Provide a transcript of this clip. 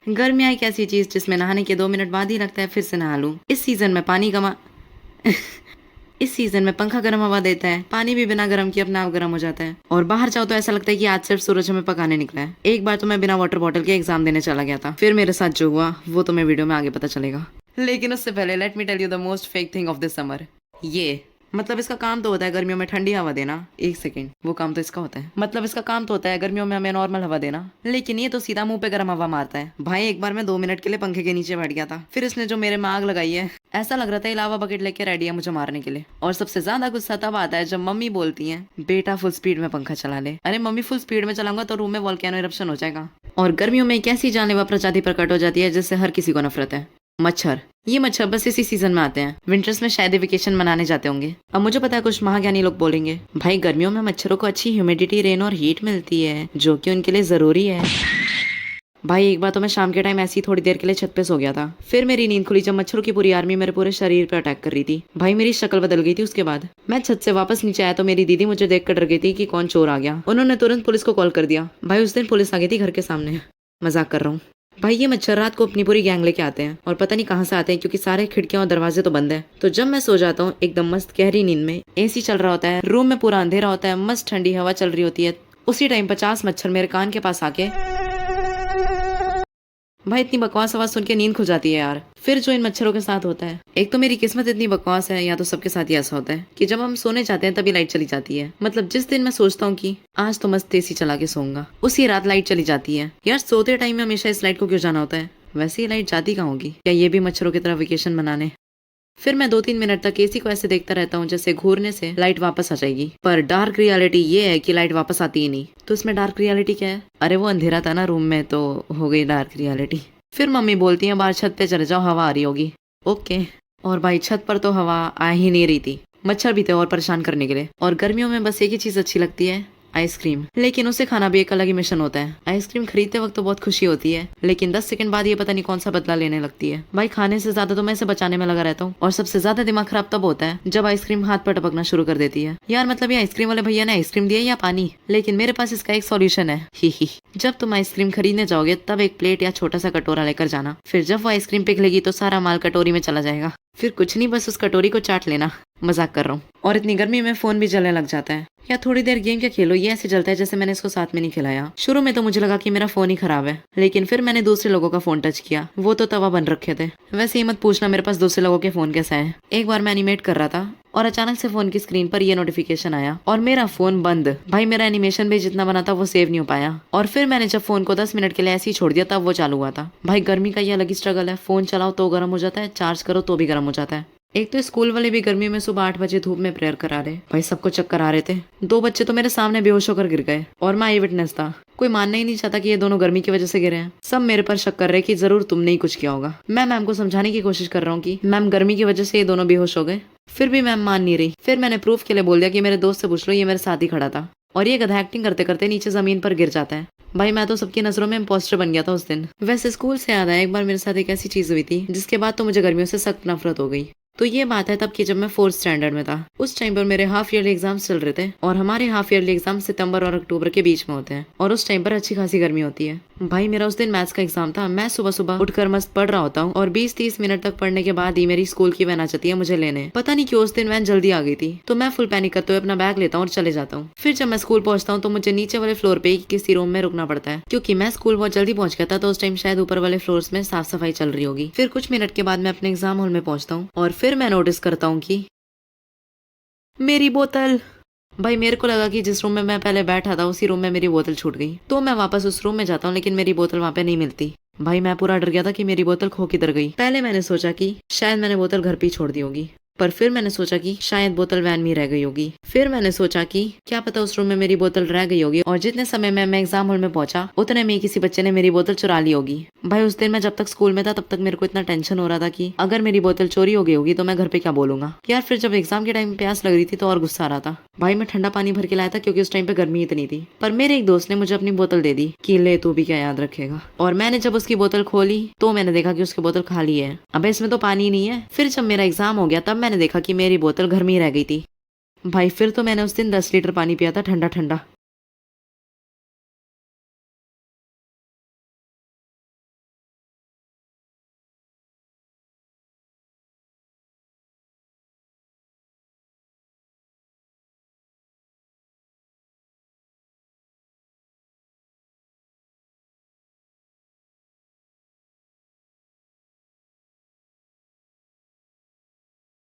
गर्मियाँ एक ऐसी चीज जिसमें नहाने के 2 मिनट बाद ही लगता है फिर से नहा लूं। इस सीजन में पानी गमा इस सीजन में पंखा गर्म हवा देता है, पानी भी बिना गर्म किए अपना आप गर्म हो जाता है, और बाहर जाओ तो ऐसा लगता है कि आज सिर्फ सूरज हमें पकाने निकला है। एक बार तो मैं बिना वाटर बॉटल के एग्जाम देने चला गया था, फिर मेरे साथ जो हुआ वो तुम्हें वीडियो में आगे पता चलेगा। लेकिन उससे पहले let me tell you the most fake thing of this summer. ये मतलब इसका काम तो होता है गर्मियों में ठंडी हवा देना। एक सेकेंड, वो काम तो इसका होता है। मतलब इसका काम तो होता है गर्मियों में हमें नॉर्मल हवा देना, लेकिन ये तो सीधा मुंह पे गर्म हवा मारता है। भाई एक बार मैं 2 मिनट के लिए पंखे के नीचे बैठ गया था, फिर इसने जो मेरे में आग लगाई है, ऐसा लग रहा था लावा बकेट लेके रेडी है मुझे मारने के लिए। और सबसे ज्यादा गुस्सा तब आता है जब मम्मी बोलती है बेटा फुल स्पीड में पंखा चला ले। अरे मम्मी, फुल स्पीड में चलाऊंगा तो रूम में वोल्केनो इरप्शन हो जाएगा। और गर्मियों में एक ऐसी जानलेवा प्रजाति प्रकट हो जाती है जिससे हर किसी को नफरत है, मच्छर। ये मच्छर बस इसी सीजन में आते हैं, विंटर्स में शायद वेकेशन मनाने जाते होंगे। अब मुझे पता है कुछ महाज्ञानी लोग बोलेंगे भाई गर्मियों में मच्छरों को अच्छी ह्यूमिडिटी, रेन और हीट मिलती है जो कि उनके लिए जरूरी है। भाई एक बार तो मैं शाम के टाइम ऐसी थोड़ी देर के लिए छत पे सो गया था, फिर मेरी नींद खुली जब मच्छरों की पूरी आर्मी मेरे पूरे शरीर पे अटैक कर रही थी। भाई मेरी शक्ल बदल गई थी। उसके बाद मैं छत से वापस नीचे आया तो मेरी दीदी मुझे देख कर डर गई थी कि कौन चोर आ गया। उन्होंने तुरंत पुलिस को कॉल कर दिया। भाई उस दिन पुलिस आ गई थी घर के सामने। मजाक कर रहा हूँ। भाई ये मच्छर रात को अपनी पूरी गैंग लेके आते हैं, और पता नहीं कहाँ से आते हैं क्योंकि सारे खिड़कियां और दरवाजे तो बंद है। तो जब मैं सो जाता हूँ एकदम मस्त गहरी नींद में, एसी चल रहा होता है, रूम में पूरा अंधेरा होता है, मस्त ठंडी हवा चल रही होती है, उसी टाइम 50 मच्छर मेरे कान के पास आके, भाई इतनी बकवास आवाज सुन के नींद खुल जाती है यार। फिर जो इन मच्छरों के साथ होता है, एक तो मेरी किस्मत इतनी बकवास है या तो सबके साथ ही ऐसा होता है कि जब हम सोने जाते हैं तभी लाइट चली जाती है। मतलब जिस दिन मैं सोचता हूँ कि आज तो मस्त एसी चला के सोऊंगा, उसी रात लाइट चली जाती है। यार सोते टाइम में हमेशा इस लाइट को क्यों जाना होता है? वैसे ये लाइट जाती कहाँ होगी? क्या ये भी मच्छरों की तरह वेकेशन मनाने? फिर मैं 2-3 मिनट तक एसी को ऐसे देखता रहता हूँ जैसे घूरने से लाइट वापस आ जाएगी। पर डार्क रियलिटी ये है कि लाइट वापस आती ही नहीं। तो इसमें डार्क रियलिटी क्या है? अरे वो अंधेरा था ना रूम में, तो हो गई डार्क रियलिटी। फिर मम्मी बोलती है बाहर छत पे चले जाओ, हवा आ रही होगी। ओके। और भाई छत पर तो हवा आ ही नहीं रही थी, मच्छर भी थे और परेशान करने के लिए। और गर्मियों में बस एक ही चीज अच्छी लगती है, आइसक्रीम। लेकिन उसे खाना भी एक अलग ही मिशन होता है। आइसक्रीम खरीदते वक्त तो बहुत खुशी होती है, लेकिन 10 सेकंड बाद ये पता नहीं कौन सा बदला लेने लगती है। भाई खाने से ज्यादा तो मैं इसे बचाने में लगा रहता हूँ, और सबसे ज्यादा दिमाग खराब तब होता है जब आइसक्रीम हाथ पर टपकना शुरू कर देती है। यार मतलब ये आइसक्रीम वाले भैया ने आइसक्रीम दिया या पानी? लेकिन मेरे पास इसका एक सॉल्यूशन है। ही जब तुम आइसक्रीम खरीदने जाओगे तब एक प्लेट या छोटा सा कटोरा लेकर जाना, फिर जब वो आइसक्रीम पिघलेगी तो सारा माल कटोरी में चला जाएगा। फिर कुछ नहीं, बस उस कटोरी को चाट लेना। मजाक कर रहा हूँ। और इतनी गर्मी में फोन भी जलने लग जाता है। या थोड़ी देर गेम क्या खेलो, ये ऐसे जलता है जैसे मैंने इसको साथ में नहीं खिलाया। शुरू में तो मुझे लगा कि मेरा फोन ही खराब है, लेकिन फिर मैंने दूसरे लोगों का फोन टच किया, वो तो तवा बन रखे थे। वैसे ही मत पूछना मेरे पास दूसरे लोगों के फोन कैसा है। एक बार मैं एनिमेट कर रहा था और अचानक से फोन की स्क्रीन पर ये नोटिफिकेशन आया और मेरा फोन बंद। भाई मेरा एनिमेशन भी जितना बना था वो सेव नहीं हो पाया, और फिर मैंने जब फोन को 10 मिनट के लिए ऐसे ही छोड़ दिया तब वो चालू हुआ था। भाई गर्मी का ये अलग ही स्ट्रगल है, फोन चलाओ तो गर्म हो जाता है, चार्ज करो तो भी गर्म हो जाता है। एक तो स्कूल वाले भी गर्मी में सुबह 8 बजे धूप में प्रेयर करा रहे। भाई सबको चक्कर आ रहे थे। 2 बच्चे तो मेरे सामने बेहोश होकर गिर गए, और मैं आई विटनेस था। कोई मानना ही नहीं चाहता कि ये दोनों गर्मी की वजह से गिरे हैं। सब मेरे पर शक कर रहे कि जरूर तुमने ही कुछ किया होगा। मैं मैम को समझाने की कोशिश कर रहा हूँ कि मैम गर्मी की वजह से ये दोनों बेहोश हो गए, फिर भी मैम मान नहीं रही। फिर मैंने प्रूफ के लिए बोल दिया कि मेरे दोस्त से पूछ लो, ये मेरे साथ ही खड़ा था। और ये गधा एक्टिंग करते करते नीचे जमीन पर गिर जाता है। भाई मैं तो सबकी नजरों में इम्पोस्टर बन गया था उस दिन। वैसे स्कूल से याद आया, एक बार मेरे साथ एक ऐसी चीज हुई थी जिसके बाद तो मुझे गर्मियों से सख्त नफरत हो गई। तो ये बात है तब की जब मैं 4th स्टैंडर्ड में था। उस टाइम पर मेरे हाफ ईयरली एग्जाम्स चल रहे थे, और हमारे हाफ ईयरली एग्जाम सितंबर और अक्टूबर के बीच में होते हैं, और उस टाइम पर अच्छी खासी गर्मी होती है। भाई मेरा उस दिन मैथ्स का एग्जाम था। मैं सुबह सुबह उठकर मस्त पढ़ रहा होता हूँ, और 20-30 मिनट तक पढ़ने के बाद ही मेरी स्कूल की वैन आ जाती है मुझे लेने। पता नहीं क्यों उस दिन वैन जल्दी आ गई थी, तो मैं फुल पैनिक करते हुए अपना बैग लेता हूँ और चले जाता हूँ। फिर जब मैं स्कूल पहुंचता हूँ तो मुझे नीचे वाले फ्लोर पे किसी रूम में रुकना पड़ता है, क्योंकि मैं स्कूल बहुत जल्दी पहुंच गया था, तो उस टाइम शायद ऊपर वाले फ्लोर्स में साफ सफाई चल रही होगी। फिर कुछ मिनट के बाद मैं अपने एग्जाम हॉल में पहुंचता हूँ, और फिर मैं नोटिस करता हूँ कि मेरी बोतल। भाई मेरे को लगा कि जिस रूम में मैं पहले बैठा था उसी रूम में मेरी बोतल छूट गई, तो मैं वापस उस रूम में जाता हूँ, लेकिन मेरी बोतल वहाँ पे नहीं मिलती। भाई मैं पूरा डर गया था कि मेरी बोतल खो किधर गई। पहले मैंने सोचा कि शायद मैंने बोतल घर पे ही छोड़ दी होगी, पर फिर मैंने सोचा कि शायद बोतल वैन में रह गई होगी। फिर मैंने सोचा कि क्या पता उस रूम में मेरी बोतल रह गई होगी, और जितने समय में मैं एग्जाम हॉल में पहुंचा उतने में किसी बच्चे ने मेरी बोतल चुरा ली होगी। भाई उस दिन मैं जब तक स्कूल में था तब तक मेरे को इतना टेंशन हो रहा था कि अगर मेरी बोतल चोरी हो गई होगी तो मैं घर पे क्या बोलूंगा यार। फिर जब एग्जाम के टाइम प्यास लग रही थी तो और गुस्सा आ रहा था। भाई मैं ठंडा पानी भर के लाया था क्योंकि उस टाइम पे गर्मी इतनी थी, पर मेरे एक दोस्त ने मुझे अपनी बोतल दे दी कि ले तू भी क्या याद रखेगा। और मैंने जब उसकी बोतल खोली तो मैंने देखा कि उसकी बोतल खाली है। अब इसमें तो पानी नहीं है। फिर जब मेरा एग्जाम हो गया तब मैंने देखा कि मेरी बोतल घर में ही रह गई थी। भाई फिर तो मैंने उस दिन 10 लीटर पानी पिया था ठंडा ठंडा।